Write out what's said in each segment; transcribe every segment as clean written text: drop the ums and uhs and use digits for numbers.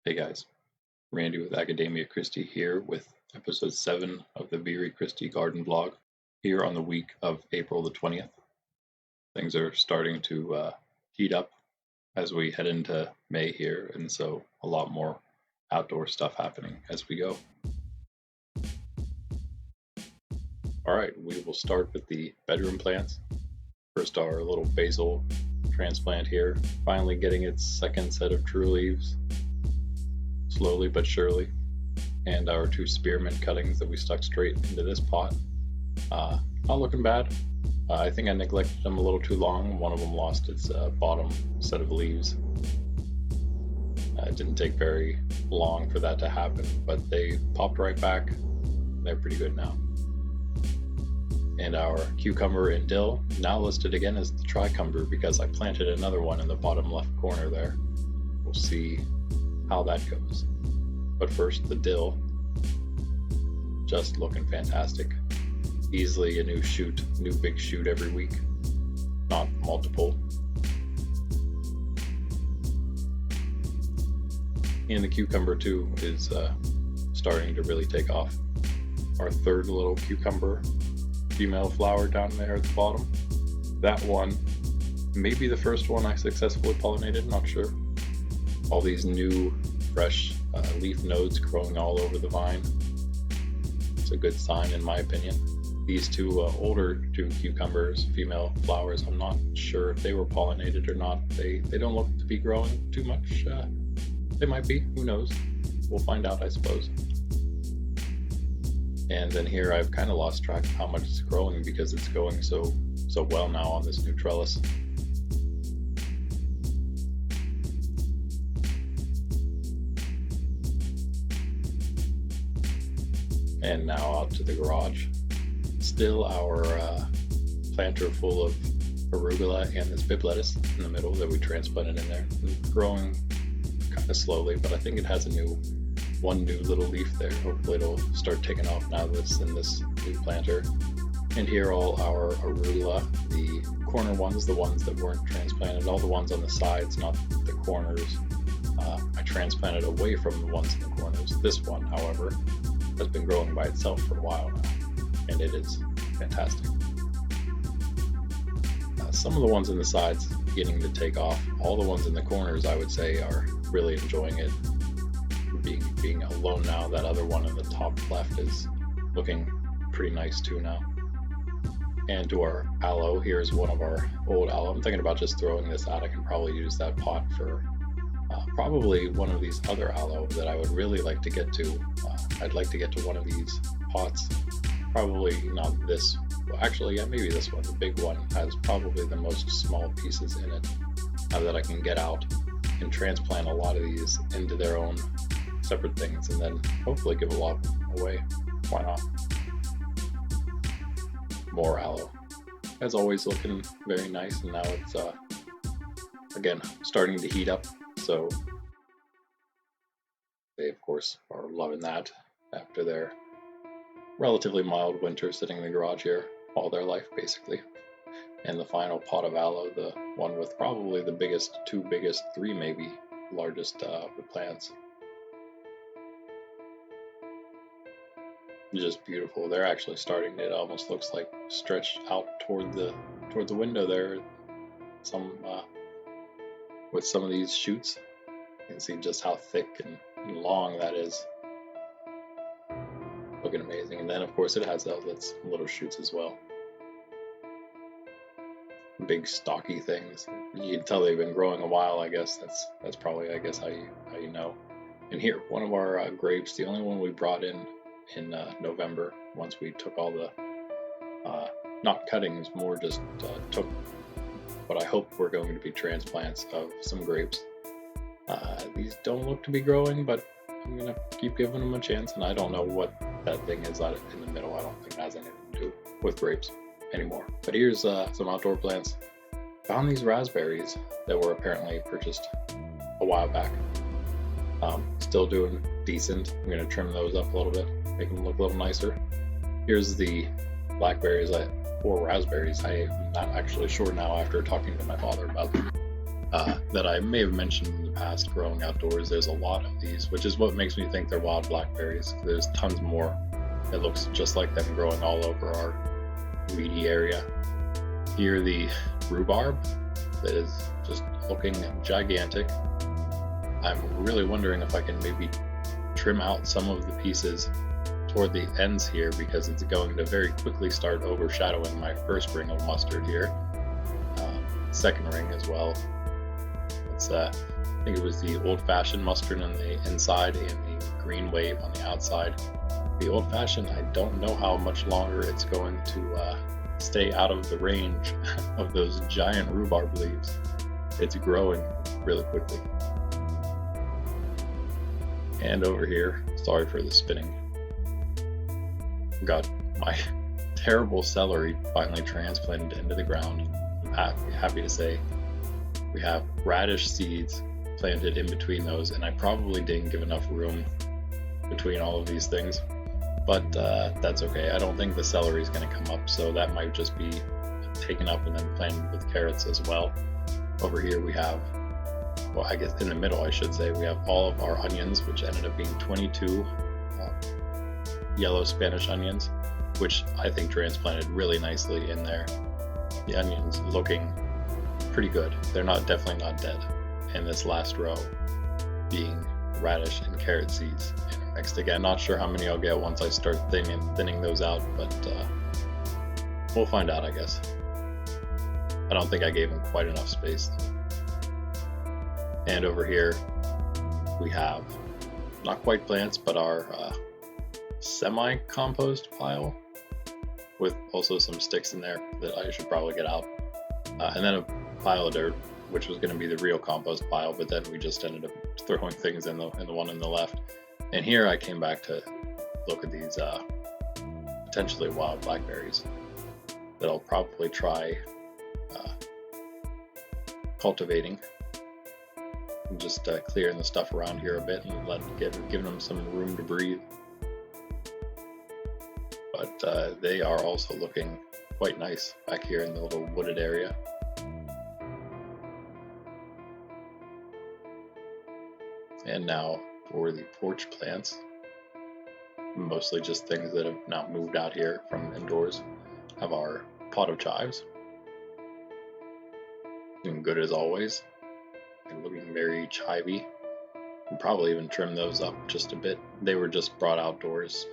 Hey guys, Randy with Academia Christi here with episode 7 of the Viri Christi garden vlog here on the week of April the 20th. Things are starting to heat up as we head into May here, and so a lot more outdoor stuff happening as we go. Alright, we will start with the bedroom plants. First, our little basil transplant here, finally getting its second set of true leaves. Slowly but surely, and our two spearmint cuttings that we stuck straight into this pot. Not looking bad. I think I neglected them a little too long. One of them lost its bottom set of leaves. It didn't take very long for that to happen, but they popped right back. They're pretty good now. And our cucumber and dill, now listed again as the tricumber because I planted another one in the bottom left corner there. We'll see how that goes. But first, the dill, just looking fantastic. Easily a new big shoot every week, not multiple. And the cucumber too is starting to really take off. Our third little cucumber female flower down there at the bottom. That one may be the first one I successfully pollinated, not sure. All these new fresh leaf nodes growing all over the vine. It's a good sign in my opinion. These two older cucumbers, female flowers, I'm not sure if they were pollinated or not. They don't look to be growing too much. They might be, who knows. We'll find out, I suppose. And then here I've kind of lost track of how much it's growing because it's going so well now on this new trellis. And now out to the garage. Still our planter full of arugula and this bib lettuce in the middle that we transplanted in there. It's growing kind of slowly, but I think it has one new little leaf there. Hopefully it'll start taking off now that's in this new planter. And here all our arugula, the corner ones, the ones that weren't transplanted, all the ones on the sides, not the corners. I transplanted away from the ones in the corners. This one, however, has been growing by itself for a while now, and it is fantastic. Some of the ones in the sides beginning to take off. All the ones in the corners, I would say, are really enjoying it. Being alone now. That other one in the top left is looking pretty nice too now. And to our aloe, here's one of our old aloe. I'm thinking about just throwing this out. I can probably use that pot for probably one of these other aloe that I would really like to get to. I'd like to get to one of these pots. Probably not this. Well, actually, yeah, maybe this one. The big one has probably the most small pieces in it that I can get out and transplant a lot of these into their own separate things and then hopefully give a lot away. Why not? More aloe. As always, looking very nice, and now it's again starting to heat up. So they, of course, are loving that after their relatively mild winter sitting in the garage here all their life, basically. And the final pot of aloe, the one with probably the three maybe, largest of the plants. Just beautiful. They're actually starting, it almost looks like stretched out toward the window there. With some of these shoots, you can see just how thick and long that is. Looking amazing. And then of course it has its little shoots as well. Big stocky things. You can tell they've been growing a while. I guess that's probably how you know. And here, one of our grapes, the only one we brought in November, once we took all the not cuttings, more just took what I hope were going to be transplants of some grapes. These don't look to be growing, but I'm gonna keep giving them a chance. And I don't know what that thing is in the middle. I don't think it has anything to do with grapes anymore. But here's some outdoor plants. Found these raspberries that were apparently purchased a while back. Still doing decent. I'm gonna trim those up a little bit, make them look a little nicer. Here's the blackberries or raspberries. I'm not actually sure now after talking to my father about them. that I may have mentioned in the past growing outdoors. There's a lot of these, which is what makes me think they're wild blackberries. There's tons more. It looks just like them growing all over our weedy area. Here, the rhubarb that is just looking gigantic. I'm really wondering if I can maybe trim out some of the pieces toward the ends here, because it's going to very quickly start overshadowing my first ring of mustard here. Second ring as well. It's I think it was the old-fashioned mustard on the inside and the green wave on the outside. The old-fashioned, I don't know how much longer it's going to stay out of the range of those giant rhubarb leaves. It's growing really quickly. And over here, sorry for the spinning, got my terrible celery finally transplanted into the ground. I'm happy to say we have radish seeds planted in between those, and I probably didn't give enough room between all of these things, but that's okay. I don't think the celery is going to come up, so that might just be taken up and then planted with carrots as well. Over here we have, well, I guess in the middle I should say, we have all of our onions, which ended up being 22 yellow Spanish onions, which I think transplanted really nicely in there. The onions looking pretty good. They're definitely not dead. And this last row being radish and carrot seeds intermixed. Again, not sure how many I'll get once I start thinning those out, but we'll find out, I guess. I don't think I gave them quite enough space. And over here we have not quite plants, but our semi-compost pile with also some sticks in there that I should probably get out. And then a pile of dirt, which was going to be the real compost pile, but then we just ended up throwing things in the one on the left. And here I came back to look at these potentially wild blackberries that I'll probably try cultivating. And just clearing the stuff around here a bit and giving them some room to breathe. But they are also looking quite nice back here in the little wooded area. And now for the porch plants, mostly just things that have now moved out here from indoors. Have our pot of chives, doing good as always, and looking very chivy. We'll probably even trim those up just a bit. They were just brought outdoors.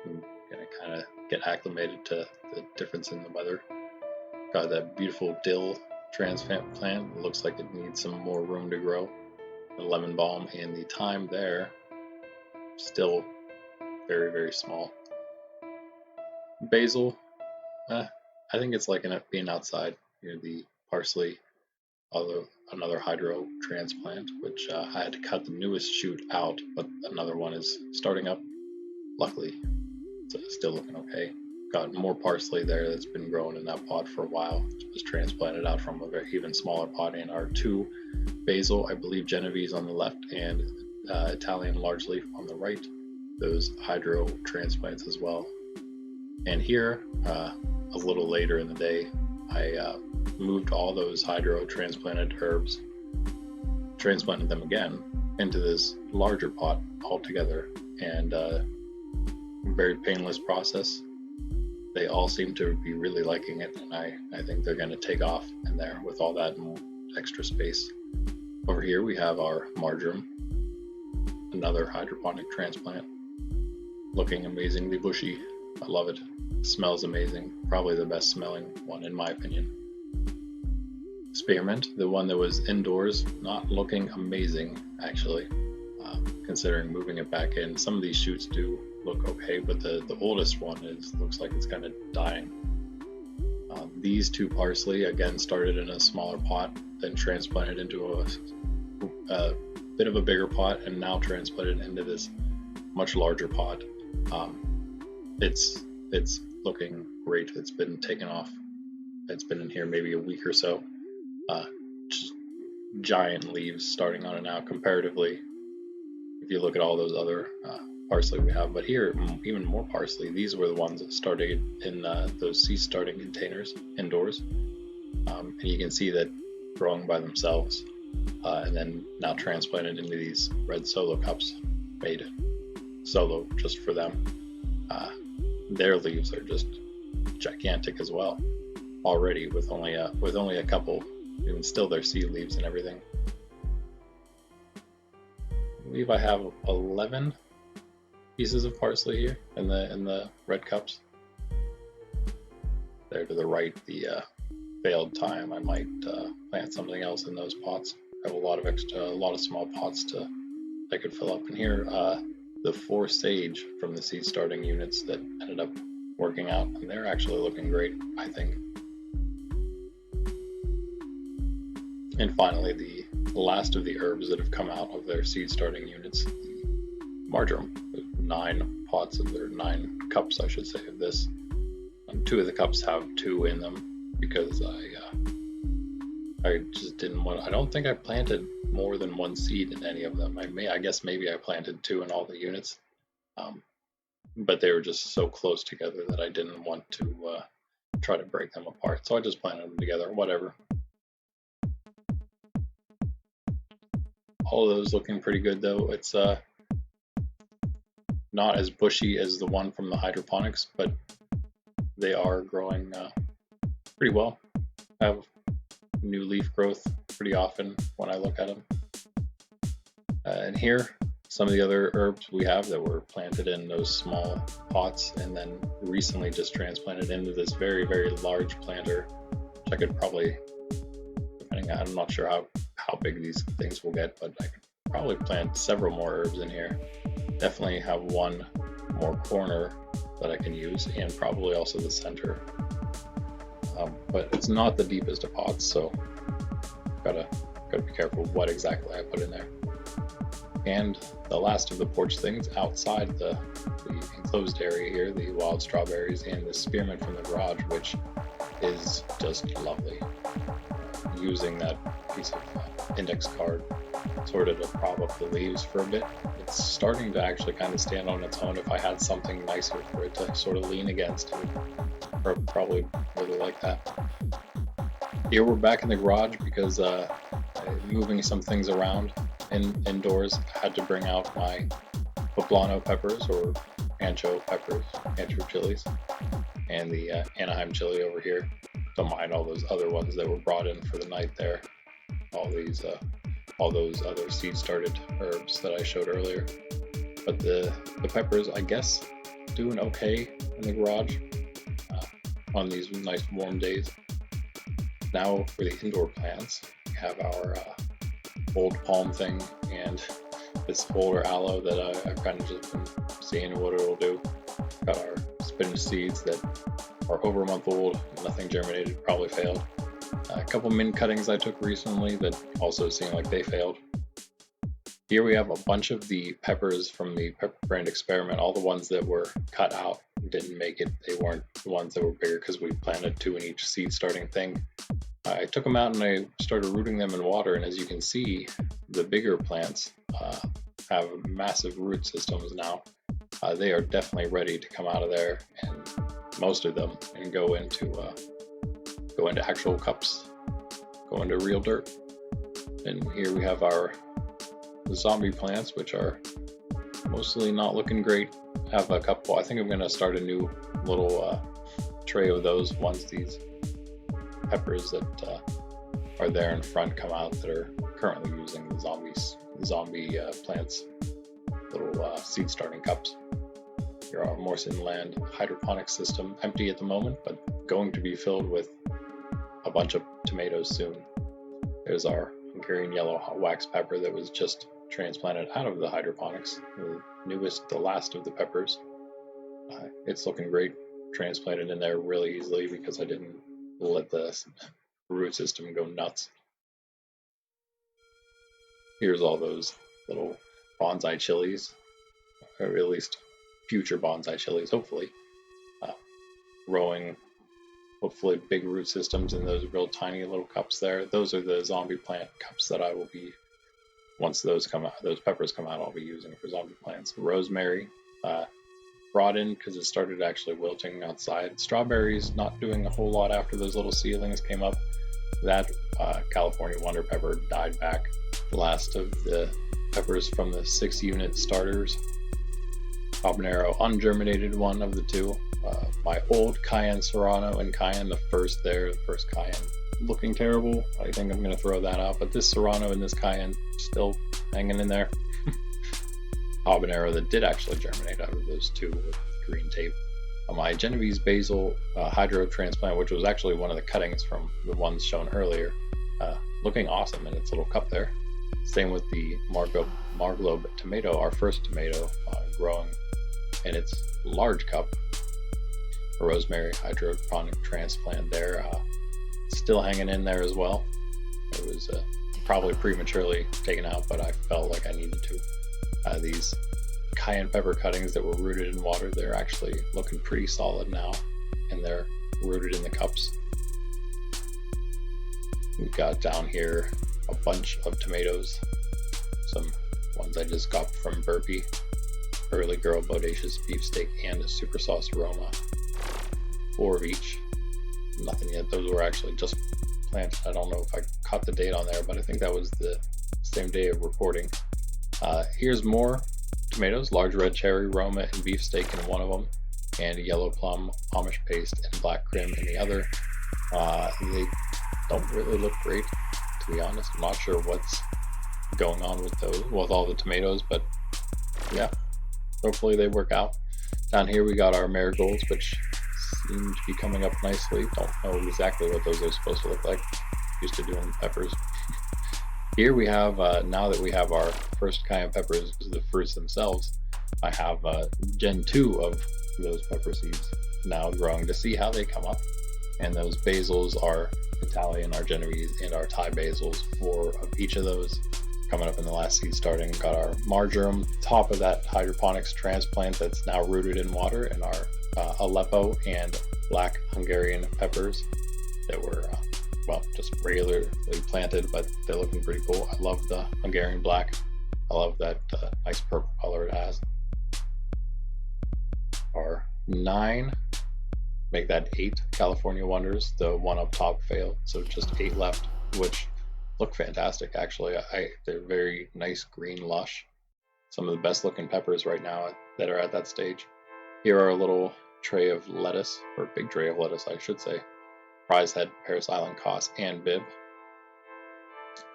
I'm gonna kind of get acclimated to the difference in the weather. Got that beautiful dill transplant plant. It looks like it needs some more room to grow. The lemon balm and the thyme there, still very, very small. Basil, I think it's like enough being outside. Here, the parsley, although another hydro transplant, which I had to cut the newest shoot out, but another one is starting up. Luckily, it's still looking okay. Got more parsley there that's been growing in that pot for a while. It was transplanted out from a very even smaller pot, and our two basil, I believe Genovese on the left and Italian largely on the right. Those hydro transplants as well. And here, a little later in the day, I moved all those hydro transplanted herbs, transplanted them again into this larger pot altogether, and very painless process. They all seem to be really liking it, and I think they're going to take off in there with all that extra space. Over here we have our marjoram, another hydroponic transplant, looking amazingly bushy. I love it. It smells amazing. Probably the best smelling one in my opinion. Spearmint, the one that was indoors, not looking amazing actually, considering moving it back in. Some of these shoots do look okay, but the oldest one looks like it's kind of dying. These two parsley again started in a smaller pot, then transplanted into a bit of a bigger pot, and now transplanted into this much larger pot. It's looking great. It's been taken off. It's been in here maybe a week or so. Just giant leaves starting on it now comparatively, if you look at all those other parsley we have. But here, even more parsley. These were the ones that started in those seed starting containers indoors. And you can see that growing by themselves, and then now transplanted into these red solo cups made solo just for them. Their leaves are just gigantic as well already, with only a couple, even still, their seed leaves and everything. I believe I have 11 pieces of parsley here in the red cups. There to the right, the failed thyme. I might plant something else in those pots. I have a lot of small pots I could fill up in here. The 4 sage from the seed starting units that ended up working out, and they're actually looking great, I think. And finally, the last of the herbs that have come out of their seed starting units, the marjoram. 9 pots of their 9 cups, I should say, of this. 2 of the cups have 2 in them because I just didn't want. I don't think I planted more than 1 seed in any of them. I guess maybe I planted 2 in all the units, but they were just so close together that I didn't want to try to break them apart. So I just planted them together. Whatever. All of those looking pretty good though. It's not as bushy as the one from the hydroponics, but they are growing pretty well. I have new leaf growth pretty often when I look at them. And here, some of the other herbs we have that were planted in those small pots and then recently just transplanted into this very, very large planter, which I could probably, I'm not sure how big these things will get, but I could probably plant several more herbs in here. Definitely have 1 more corner that I can use, and probably also the center. But it's not the deepest of pots, so gotta be careful what exactly I put in there. And the last of the porch things outside the enclosed area here, the wild strawberries and the spearmint from the garage, which is just lovely. Using that piece of index card sort of to prop up the leaves for a bit. It's starting to actually kind of stand on its own. If I had something nicer for it to sort of lean against, I would probably really like that. Here we're back in the garage because moving some things around indoors, I had to bring out my poblano peppers, or ancho peppers, ancho chilies, and the Anaheim chili over here. Don't mind all those other ones that were brought in for the night there. All those other seed started herbs that I showed earlier. But the peppers, I guess, doing okay in the garage on these nice warm days. Now for the indoor plants, we have our old palm thing and this older aloe that I've kind of just been seeing what it'll do. Got our spinach seeds that are over a month old, nothing germinated, probably failed. A couple mint cuttings I took recently that also seem like they failed. Here we have a bunch of the peppers from the pepper brand experiment, all the ones that were cut out didn't make it. They weren't the ones that were bigger because we planted 2 in each seed starting thing. I took them out and I started rooting them in water, and as you can see, the bigger plants have massive root systems now. They are definitely ready to come out of there, and most of them, and go into actual cups, go into real dirt. And here we have our zombie plants, which are mostly not looking great. I have a couple. I think I'm going to start a new little tray of those once these peppers that are there in front come out, that are currently using the zombie plants, little seed starting cups. Here our Morrison Land hydroponic system, empty at the moment, but going to be filled with a bunch of tomatoes soon. There's our Hungarian yellow wax pepper that was just transplanted out of the hydroponics, the last of the peppers. It's looking great, transplanted in there really easily because I didn't let the root system go nuts. Here's all those little bonsai chilies, or at least future bonsai chilies, hopefully, growing hopefully big root systems in those real tiny little cups there. Those are the zombie plant cups that I will be, once those peppers come out, I'll be using for zombie plants. Rosemary, brought in because it started actually wilting outside. Strawberries not doing a whole lot after those little seedlings came up. that California Wonder Pepper died back. The last of the peppers from the 6-unit starters. Habanero, ungerminated one of the two. My old Cayenne Serrano and Cayenne, the first Cayenne, looking terrible. I think I'm going to throw that out, but this Serrano and this Cayenne still hanging in there. Habanero that did actually germinate out of those two with green tape. My Genovese basil hydro transplant, which was actually one of the cuttings from the ones shown earlier, looking awesome in its little cup there. Same with the Marglobe tomato, our first tomato, growing in its large cup. A rosemary hydroponic transplant there, still hanging in there as well. It was probably prematurely taken out, but I felt like I needed to. These cayenne pepper cuttings that were rooted in water, they're actually looking pretty solid now, and they're rooted in the cups. We've got down here a bunch of tomatoes, some ones I just got from Burpee, Early Girl Bodacious Beefsteak, and a Super Sauce Aroma. 4 of each. Nothing yet. Those were actually just planted. I don't know if I caught the date on there, but I think that was the same day of recording. Here's more tomatoes, large red cherry, Roma, and beefsteak in one of them, and yellow plum, Amish paste, and black crim in the other. They don't really look great, to be honest. I'm not sure what's going on with those, with all the tomatoes, but yeah, hopefully they work out. Down here we got our marigolds, which seem to be coming up nicely. Don't know exactly what those are supposed to look like. Used to doing peppers. Here we have, now that we have our first cayenne peppers, the fruits themselves, I have Gen 2 of those pepper seeds now growing to see how they come up. And those basils are Italian, our Genovese, and our Thai basils, 4 of each of those coming up in the last seed starting. Got our marjoram, top of that hydroponics transplant that's now rooted in water, and our Aleppo and black Hungarian peppers that were well, just regularly planted, but they're looking pretty cool. I love the Hungarian black. I love that nice purple color it has. Our 9, make that 8 California Wonders. The one up top failed, so just 8 left, which look fantastic actually. They're very nice green lush. Some of the best looking peppers right now that are at that stage. Here are a little tray of lettuce, or big tray of lettuce I should say. Prize Head, Paris Island Cos, and Bib.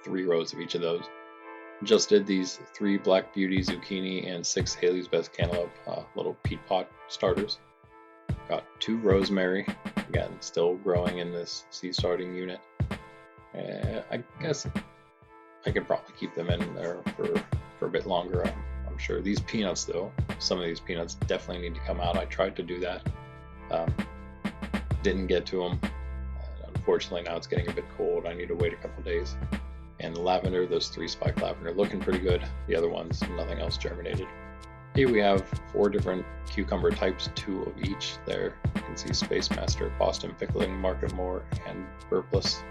3 rows of each of those. Just did these 3 Black Beauty zucchini and 6 Haley's Best Cantaloupe little peat pot starters. Got 2 rosemary, again still growing in this seed starting unit. I guess I could probably keep them in there for a bit longer. I'm sure. These peanuts though, some of these peanuts definitely need to come out. I tried to do that, didn't get to them. Unfortunately, now it's getting a bit cold. I need to wait a couple days. And the lavender, those 3 spiked lavender, looking pretty good. The other ones, nothing else germinated. Here we have 4 different cucumber types, 2 of each there. You can see Space Master, Boston Pickling, Market More, and Burpless.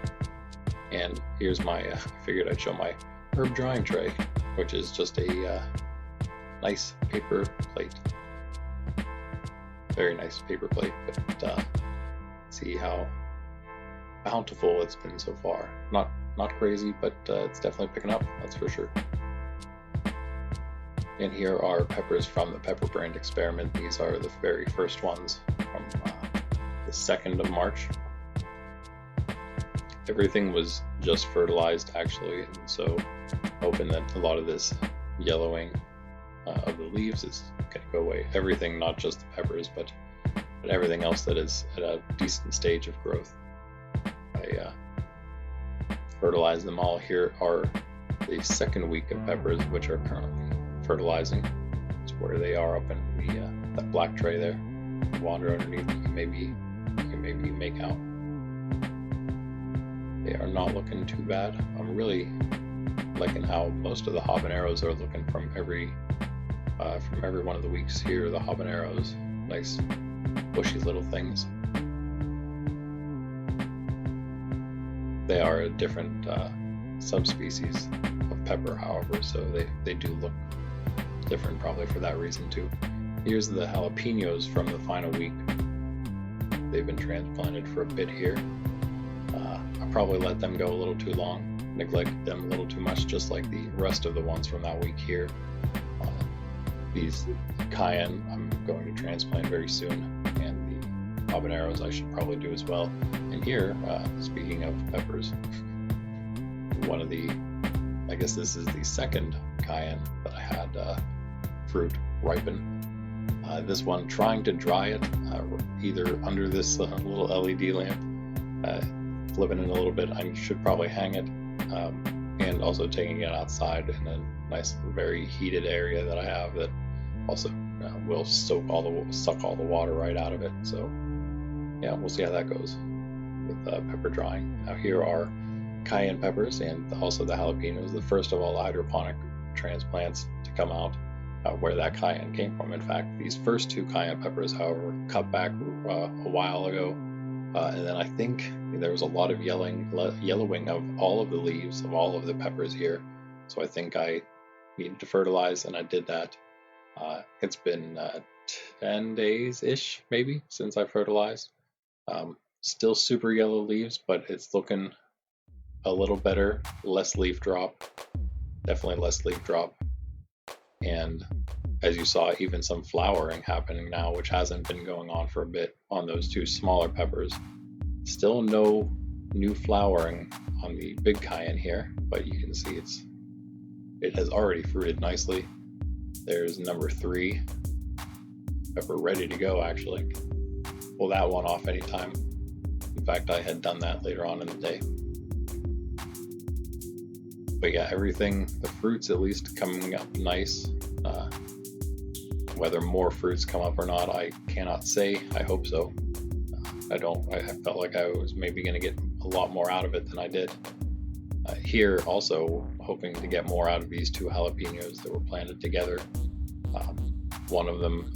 And here's my, I figured I'd show my herb drying tray, which is just a nice paper plate. Very nice paper plate, but see how bountiful it's been so far. Not crazy, but it's definitely picking up, that's for sure. And here are peppers from the Pepper Brand experiment. These are the very first ones from the 2nd of March. Everything was just fertilized actually, and so hoping that a lot of this yellowing of the leaves is going to go away. Everything, not just the peppers, but everything else that is at a decent stage of growth. I fertilized them all. Here are the 2nd week of peppers, which are currently fertilizing. It's where they are up in the that black tray there. Wander underneath, you can maybe make out. They are not looking too bad. I'm really liking how most of the habaneros are looking from every one of the weeks here. The habaneros, nice bushy little things. They are a different subspecies of pepper, however, so they do look different probably for that reason too. Here's the jalapenos from the final week. They've been transplanted for a bit here. I probably let them go a little too long, neglected them a little too much, just like the rest of the ones from that week here. These cayenne I'm going to transplant very soon, and the habaneros I should probably do as well. And here, speaking of peppers, one of the, I guess this is the second cayenne that I had fruit ripen. This one trying to dry it, either under this little LED lamp, flipping it a little bit. I should probably hang it, and also taking it outside in a nice, very heated area that I have that also will suck all the water right out of it. So yeah, we'll see how that goes with pepper drying. Now here are cayenne peppers and also the jalapenos, the first of all hydroponic transplants to come out. Where that cayenne came from. In fact, these first two cayenne peppers, however, cut back a while ago, and then I think there was a lot of yellowing of all of the leaves of all of the peppers here, so I think I needed to fertilize, and I did that. It's been 10 days-ish, maybe, since I fertilized. Still super yellow leaves, but it's looking a little better, less leaf drop, definitely less leaf drop. And as you saw, even some flowering happening now, which hasn't been going on for a bit on those two smaller peppers. Still no new flowering on the big cayenne here, but you can see it has already fruited nicely. There's number 3 pepper ready to go, actually. Pull that one off anytime. In fact, I had done that later on in the day. But yeah, everything, the fruits at least coming up nice. Whether more fruits come up or not, I cannot say. I hope so. I felt like I was maybe going to get a lot more out of it than I did. Here also hoping to get more out of these two jalapenos that were planted together. One of them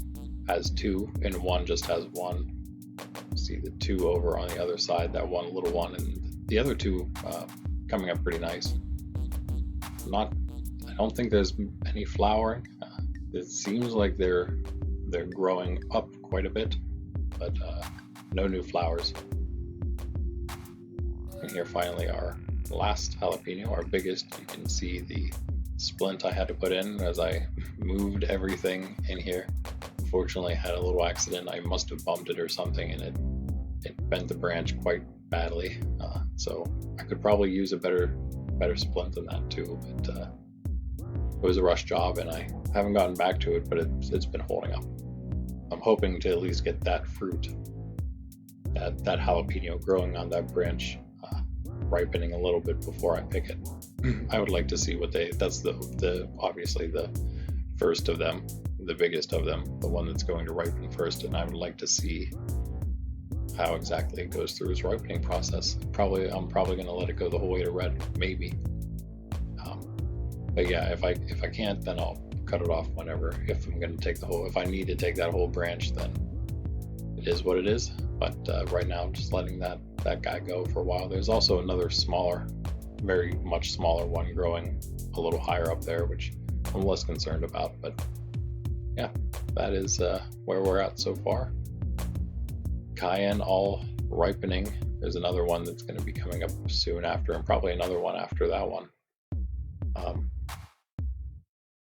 has 2 and one just has 1. See the 2 over on the other side, that one little one, and the other 2 coming up pretty nice. I don't think there's any flowering. It seems like they're growing up quite a bit, but no new flowers. And here finally our last jalapeno, our biggest. You can see the splint I had to put in as I moved everything in here. Unfortunately, I had a little accident. I must have bumped it or something, and it bent the branch quite badly. So I could probably use a better splint than that too, but it was a rush job and I haven't gotten back to it, but it's been holding up. I'm hoping to at least get that fruit, that jalapeno growing on that branch, ripening a little bit before I pick it. I would like to see that's the obviously the first of them, the biggest of them, the one that's going to ripen first, and I would like to see how exactly it goes through its ripening process. I'm probably going to let it go the whole way to red, maybe. But yeah, if I can't, then I'll cut it off whenever. If I'm going to if I need to take that whole branch, then it is what it is. But right now, I'm just letting that guy go for a while. There's also another smaller, very much smaller one growing a little higher up there, which I'm less concerned about. But yeah, that is where we're at so far. Cayenne all ripening. There's another one that's going to be coming up soon after, and probably another one after that one.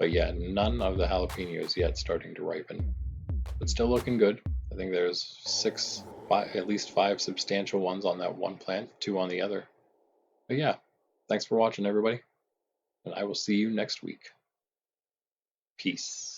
But yeah, none of the jalapenos yet starting to ripen, but still looking good. I think there's at least 5 substantial ones on that one plant, 2 on the other. But yeah, thanks for watching, everybody, and I will see you next week. Peace.